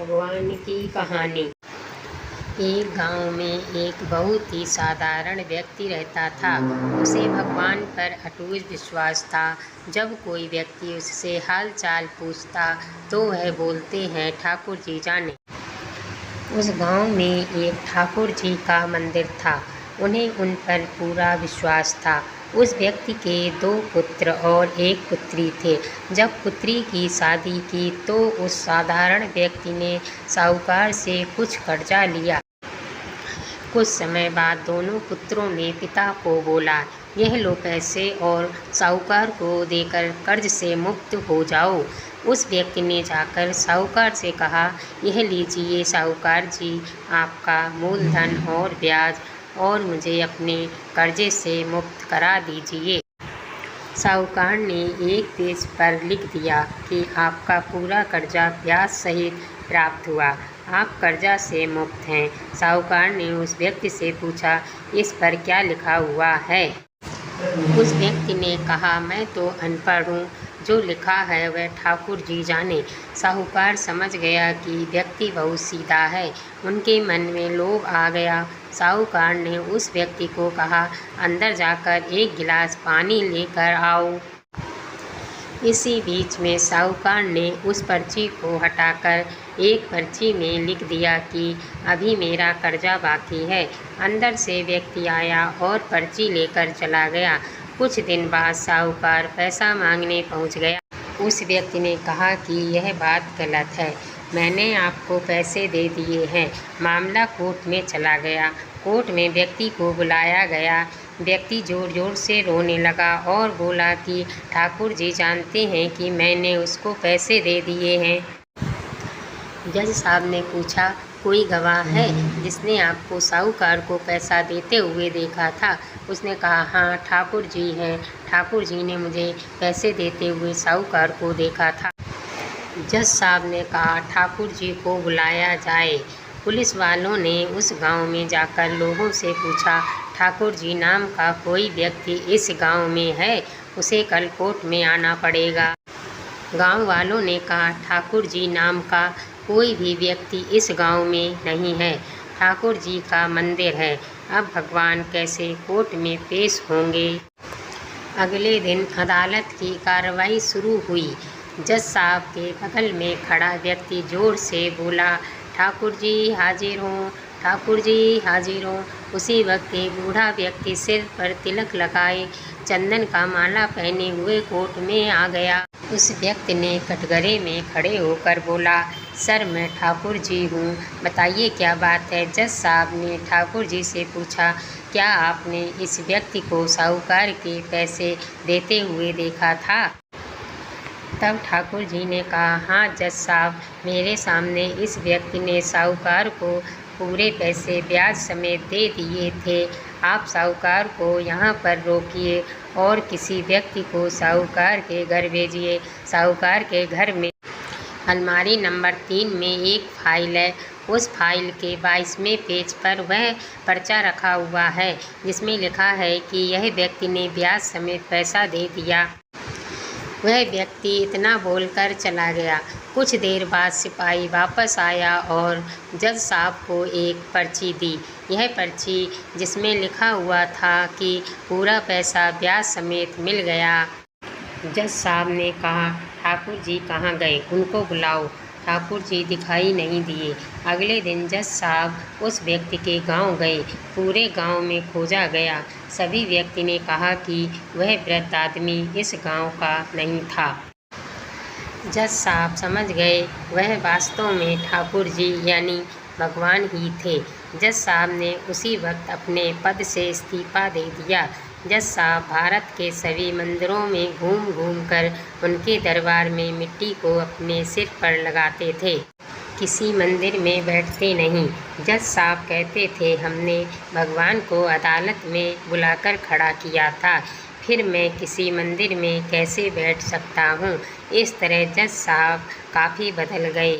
भगवान की कहानी। एक गांव में एक बहुत ही साधारण व्यक्ति रहता था। उसे भगवान पर अटूट विश्वास था। जब कोई व्यक्ति उससे हाल चाल पूछता तो वह बोलते हैं, ठाकुर जी जाने। उस गांव में एक ठाकुर जी का मंदिर था। उन्हें उन पर पूरा विश्वास था। उस व्यक्ति के 2 पुत्र और 1 पुत्री थे। जब पुत्री की शादी की तो उस साधारण व्यक्ति ने साहूकार से कुछ कर्जा लिया। कुछ समय बाद दोनों पुत्रों ने पिता को बोला, यह लो पैसे और साहूकार को देकर कर्ज से मुक्त हो जाओ। उस व्यक्ति ने जाकर साहूकार से कहा, यह लीजिए साहूकार जी, आपका मूलधन और ब्याज, और मुझे अपने कर्जे से मुक्त करा दीजिए। साहूकार ने एक पेज पर लिख दिया कि आपका पूरा कर्जा ब्याज सहित प्राप्त हुआ, आप कर्जा से मुक्त हैं। साहूकार ने उस व्यक्ति से पूछा, इस पर क्या लिखा हुआ है? उस व्यक्ति ने कहा, मैं तो अनपढ़ हूँ, जो लिखा है वह ठाकुर जी जाने। साहूकार समझ गया कि व्यक्ति बहुत सीधा है। उनके मन में लोभ आ गया। साहूकार ने उस व्यक्ति को कहा, अंदर जाकर 1 गिलास पानी लेकर आओ। इसी बीच में साहूकार ने उस पर्ची को हटाकर एक पर्ची में लिख दिया कि अभी मेरा कर्जा बाकी है। अंदर से व्यक्ति आया और पर्ची लेकर चला गया। कुछ दिन बाद साहूकार पैसा मांगने पहुंच गया। उस व्यक्ति ने कहा कि यह बात गलत है, मैंने आपको पैसे दे दिए हैं। मामला कोर्ट में चला गया। कोर्ट में व्यक्ति को बुलाया गया। व्यक्ति जोर जोर से रोने लगा और बोला कि ठाकुर जी जानते हैं कि मैंने उसको पैसे दे दिए हैं। जज साहब ने पूछा, कोई गवाह है जिसने आपको साहूकार को पैसा देते हुए देखा था? उसने कहा, हाँ ठाकुर जी हैं, ठाकुर जी ने मुझे पैसे देते हुए साहूकार को देखा था। जज साहब ने कहा, ठाकुर जी को बुलाया जाए। पुलिस वालों ने उस गांव में जाकर लोगों से पूछा, ठाकुर जी नाम का कोई व्यक्ति इस गांव में है? उसे कल कोर्ट में आना पड़ेगा। गांव वालों ने कहा, ठाकुर जी नाम का कोई भी व्यक्ति इस गांव में नहीं है। ठाकुर जी का मंदिर है। अब भगवान कैसे कोर्ट में पेश होंगे? अगले दिन अदालत की कार्रवाई शुरू हुई। जज साहब के बगल में खड़ा व्यक्ति जोर से बोला, ठाकुर जी हाजिर हों, ठाकुर जी हाजिर हों। उसी वक्त एक बूढ़ा व्यक्ति सिर पर तिलक लगाए, चंदन का माला पहने हुए कोर्ट में आ गया। उस व्यक्ति ने कटघरे में खड़े होकर बोला, सर मैं ठाकुर जी हूँ, बताइए क्या बात है? जज साहब ने ठाकुर जी से पूछा, क्या आपने इस व्यक्ति को साहूकार के पैसे देते हुए देखा था? तब ठाकुर जी ने कहा, हाँ जज साहब, मेरे सामने इस व्यक्ति ने साहूकार को पूरे पैसे ब्याज समेत दे दिए थे। आप साहूकार को यहाँ पर रोकिए और किसी व्यक्ति को साहूकार के घर भेजिए। साहूकार के घर में अलमारी नंबर 3 में एक फाइल है। उस फाइल के 22वें पेज पर वह पर्चा रखा हुआ है जिसमें लिखा है कि यह व्यक्ति ने ब्याज समेत पैसा दे दिया। वह व्यक्ति इतना बोलकर चला गया। कुछ देर बाद सिपाही वापस आया और जज साहब को एक पर्ची दी। यह पर्ची जिसमें लिखा हुआ था कि पूरा पैसा ब्याज समेत मिल गया। जज साहब ने कहा, ठाकुर जी कहाँ गए? उनको बुलाओ। ठाकुर जी दिखाई नहीं दिए। अगले दिन जज साहब उस व्यक्ति के गांव गए। पूरे गांव में खोजा गया। सभी व्यक्ति ने कहा कि वह वृद्ध आदमी इस गांव का नहीं था। जज साहब समझ गए वह वास्तव में ठाकुर जी यानी भगवान ही थे। जज साहब ने उसी वक्त अपने पद से इस्तीफा दे दिया। जज साहब भारत के सभी मंदिरों में घूम घूम कर उनके दरबार में मिट्टी को अपने सिर पर लगाते थे। किसी मंदिर में बैठते नहीं। जज साहब कहते थे, हमने भगवान को अदालत में बुलाकर खड़ा किया था, फिर मैं किसी मंदिर में कैसे बैठ सकता हूँ? इस तरह जज साहब काफ़ी बदल गए।